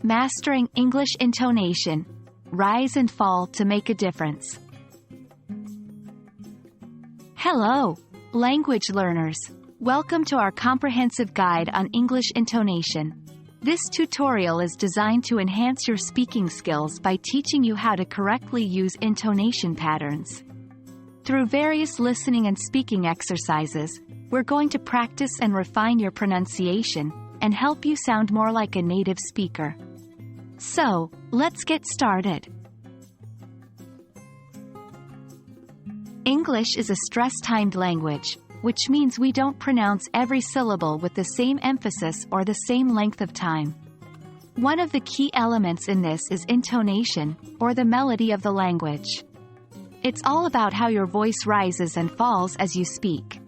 Mastering English Intonation. Rise and fall to make a difference. Hello, language learners. Welcome to our comprehensive guide on English intonation. This tutorial is designed to enhance your speaking skills by teaching you how to correctly use intonation patterns. Through various listening and speaking exercises, we're going to practice and refine your pronunciation and help you sound more like a native speaker. So, let's get started. English is a stress-timed language, which means we don't pronounce every syllable with the same emphasis or the same length of time. One of the key elements in this is intonation, or the melody of the language. It's all about how your voice rises and falls as you speak.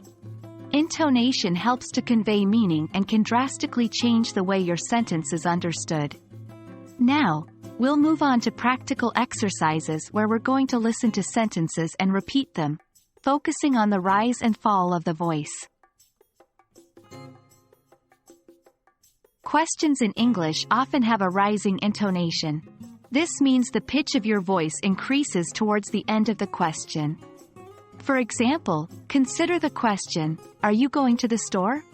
Intonation helps to convey meaning and can drastically change the way your sentence is understood. Now, we'll move on to practical exercises where we're going to listen to sentences and repeat them, focusing on the rise and fall of the voice. Questions in English often have a rising intonation. This means the pitch of your voice increases towards the end of the question. For example, consider the question, "Are you going to the store?"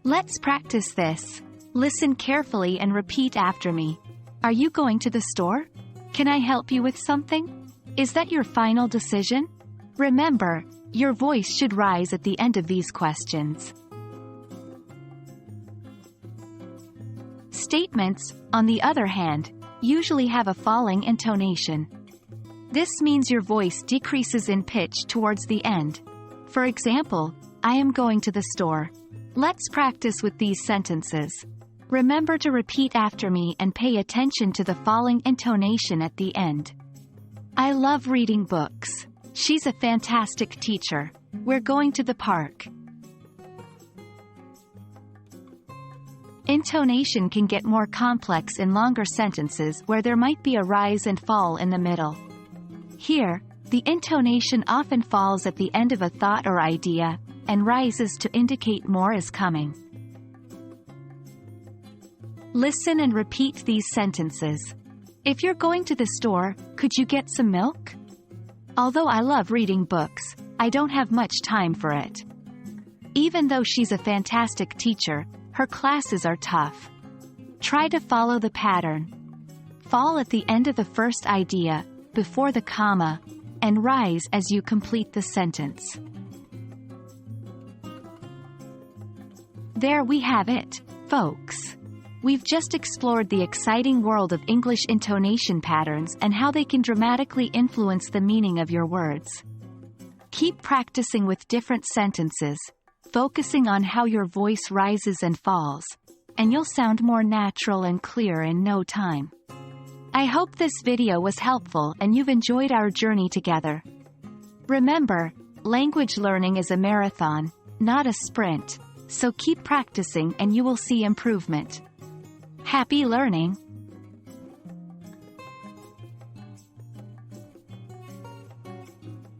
Let's practice this. Listen carefully and repeat after me. Are you going to the store? Can I help you with something? Is that your final decision? Remember, your voice should rise at the end of these questions. Statements, on the other hand, usually have a falling intonation. This means your voice decreases in pitch towards the end. For example, I am going to the store. Let's practice with these sentences. Remember to repeat after me and pay attention to the falling intonation at the end. I love reading books. She's a fantastic teacher. We're going to the park. Intonation can get more complex in longer sentences where there might be a rise and fall in the middle. Here, the intonation often falls at the end of a thought or idea, and rises to indicate more is coming. Listen and repeat these sentences. If you're going to the store, could you get some milk? Although I love reading books, I don't have much time for it. Even though she's a fantastic teacher, her classes are tough. Try to follow the pattern. Fall at the end of the first idea, before the comma, and rise as you complete the sentence. There we have it, folks. We've just explored the exciting world of English intonation patterns and how they can dramatically influence the meaning of your words. Keep practicing with different sentences, focusing on how your voice rises and falls, and you'll sound more natural and clear in no time. I hope this video was helpful and you've enjoyed our journey together. Remember, language learning is a marathon, not a sprint, so keep practicing and you will see improvement. Happy learning!